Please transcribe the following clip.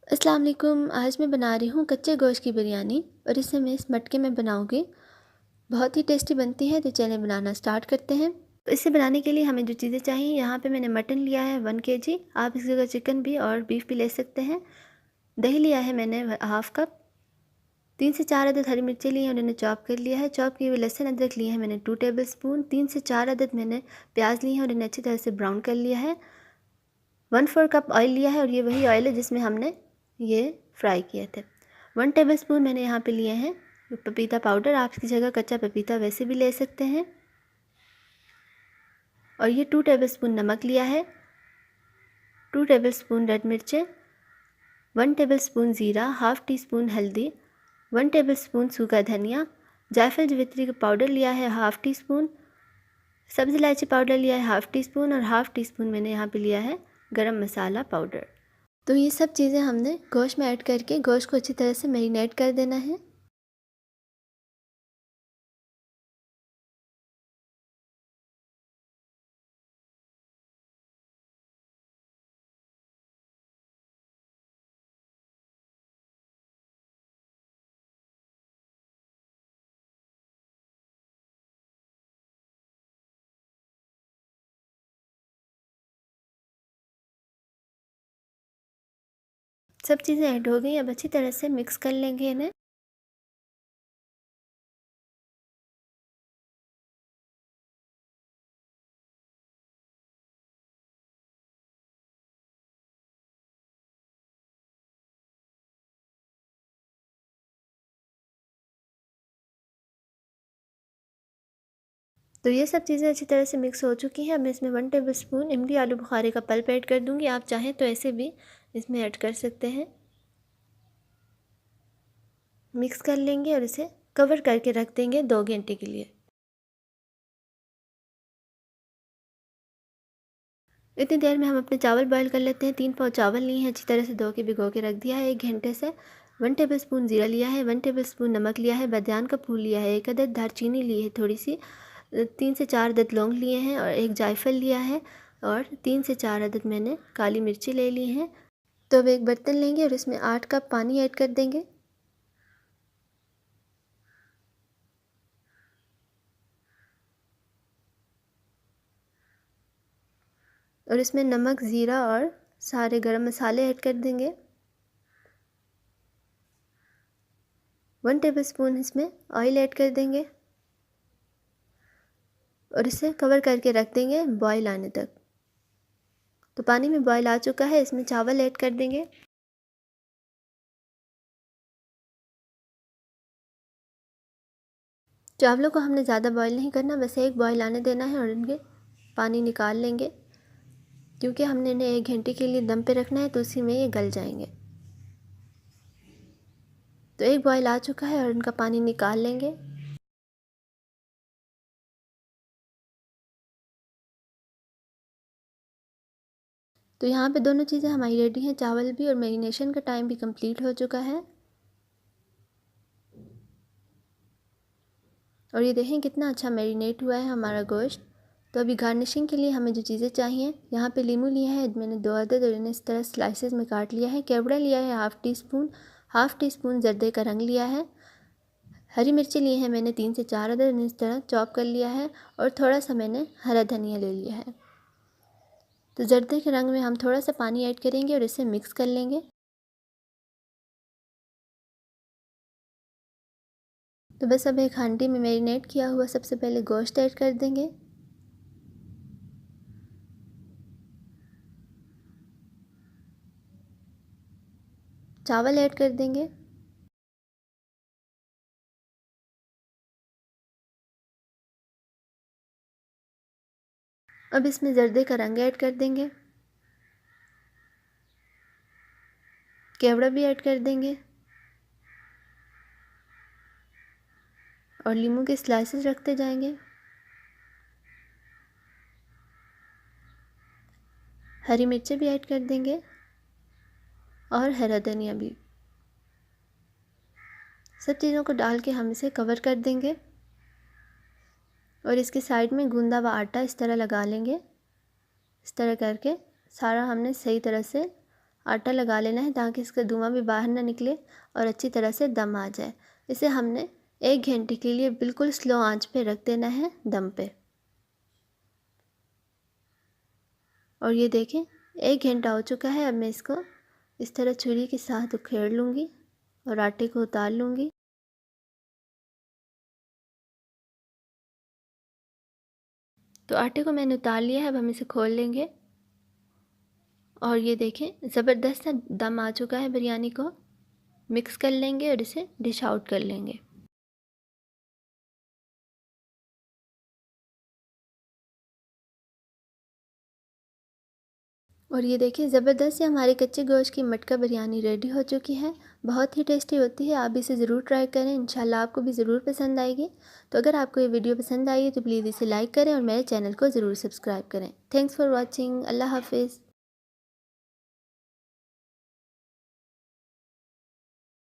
अस्सलाम वालेकुम। आज मैं बना रही हूँ कच्चे गोश्त की बिरयानी और इसे मैं इस मटके में बनाऊँगी। बहुत ही टेस्टी बनती है, तो चलें बनाना स्टार्ट करते हैं। तो इसे बनाने के लिए हमें जो चीज़ें चाहिए, यहाँ पे मैंने मटन लिया है 1 केजी। आप इस जगह चिकन भी और बीफ भी ले सकते हैं। दही लिया है मैंने हाफ़ कप। 3 से 4 अदद हरी मिर्ची ली है और इन्हें चॉप कर लिया है। चॉप किए हुए लहसुन अदरक लिए हैं मैंने 2 टेबल स्पून। 3 से 4 अदद मैंने प्याज लिए हैं और इन्हें अच्छी तरह से ब्राउन कर लिया है। 1/4 कप ऑयल लिया है और ये वही ऑयल है जिसमें हमने ये फ्राई किए थे। 1 टेबलस्पून मैंने यहाँ पे लिए हैं पपीता पाउडर। आप इसकी जगह कच्चा पपीता वैसे भी ले सकते हैं। और ये 2 टेबलस्पून नमक लिया है, 2 टेबलस्पून रेड मिर्चें, 1 टेबलस्पून ज़ीरा, हाफ़ टी स्पून हल्दी, 1 टेबलस्पून सूखा धनिया, जायफल जवित्री का पाउडर लिया है हाफ़ टी स्पून, सब्ज़ इलायची पाउडर लिया है हाफ़ टी स्पून और हाफ़ टी स्पून मैंने यहाँ पे लिया है गरम मसाला पाउडर। तो ये सब चीज़ें हमने गोश्त में ऐड करके गोश्त को अच्छी तरह से मैरिनेट कर देना है। सब चीज़ें ऐड हो गई, अब अच्छी तरह से मिक्स कर लेंगे इन्हें। तो ये सब चीज़ें अच्छी तरह से मिक्स हो चुकी हैं। अब मैं इसमें 1 टेबलस्पून इमली आलू बुखारे का पल्प ऐड कर दूँगी। आप चाहें तो ऐसे भी इसमें ऐड कर सकते हैं। मिक्स कर लेंगे और इसे कवर करके रख देंगे 2 घंटे के लिए। इतनी देर में हम अपने चावल बॉईल कर लेते हैं। 3 पाव चावल लिए हैं, अच्छी तरह से धो के भिगो के रख दिया है 1 घंटे से। 1 टेबलस्पून ज़ीरा लिया है, 1 टेबलस्पून नमक लिया है, बादियान का फूल लिया है, 1 अदद दालचीनी ली है थोड़ी सी, 3 से 4 अदद लौंग लिए हैं और 1 जायफल लिया है और 3 से 4 अदद मैंने काली मिर्ची ले ली हैं। तो अब एक बर्तन लेंगे और इसमें 8 कप पानी ऐड कर देंगे। और इसमें नमक, ज़ीरा और सारे गरम मसाले ऐड कर देंगे। 1 टेबलस्पून इसमें ऑयल ऐड कर देंगे और इसे कवर करके रख देंगे बॉईल आने तक। तो पानी में बॉईल आ चुका है, इसमें चावल ऐड कर देंगे। चावलों को हमने ज़्यादा बॉईल नहीं करना, बस एक बॉईल आने देना है और इनके पानी निकाल लेंगे, क्योंकि हमने इन्हें 1 घंटे के लिए दम पे रखना है, तो उसी में ये गल जाएंगे। तो एक बॉईल आ चुका है और इनका पानी निकाल लेंगे। तो यहाँ पे दोनों चीज़ें हमारी रेडी हैं, चावल भी और मैरिनेशन का टाइम भी कंप्लीट हो चुका है। और ये देखें कितना अच्छा मैरिनेट हुआ है हमारा गोश्त। तो अभी गार्निशिंग के लिए हमें जो चीज़ें चाहिए, यहाँ पे लीमू लिया है मैंने 2 अदद और इन्हें इस तरह स्लाइसेस में काट लिया है। केवड़ा लिया है हाफ़ टी स्पून जर्दे का रंग लिया है। हरी मिर्ची लिए हैं मैंने 3 से 4 अदद, इन्हें इस तरह चॉप कर लिया है और थोड़ा सा मैंने हरा धनिया ले लिया है। तो जर्दे के रंग में हम थोड़ा सा पानी ऐड करेंगे और इसे मिक्स कर लेंगे। तो बस अब एक हांडी में मैरिनेट किया हुआ सबसे पहले गोश्त ऐड कर देंगे। चावल ऐड कर देंगे। अब इसमें जर्दे का रंग ऐड कर देंगे। केवड़ा भी ऐड कर देंगे और लीमू के स्लाइसेस रखते जाएंगे। हरी मिर्चें भी ऐड कर देंगे और हरा धनिया भी। सब चीज़ों को डाल के हम इसे कवर कर देंगे और इसके साइड में गूंदा हुआ आटा इस तरह लगा लेंगे। इस तरह करके सारा हमने सही तरह से आटा लगा लेना है ताकि इसका धुआं भी बाहर ना निकले और अच्छी तरह से दम आ जाए। इसे हमने 1 घंटे के लिए बिल्कुल स्लो आंच पे रख देना है दम पे। और ये देखें 1 घंटा हो चुका है। अब मैं इसको इस तरह छुरी के साथ उखेड़ लूँगी और आटे को उतार लूँगी। तो आटे को मैंने उतार लिया है। अब हम इसे खोल लेंगे और ये देखें ज़बरदस्त सा दम आ चुका है। बिरयानी को मिक्स कर लेंगे और इसे डिश आउट कर लेंगे। और ये देखिए ज़बरदस्त से हमारे कच्चे गोश्त की मटका बिरयानी रेडी हो चुकी है। बहुत ही टेस्टी होती है। आप इसे ज़रूर ट्राई करें, इंशाल्लाह आपको भी ज़रूर पसंद आएगी। तो अगर आपको ये वीडियो पसंद आई है तो प्लीज़ इसे लाइक करें और मेरे चैनल को ज़रूर सब्सक्राइब करें। Thanks for watching. अल्लाह हाफिज़।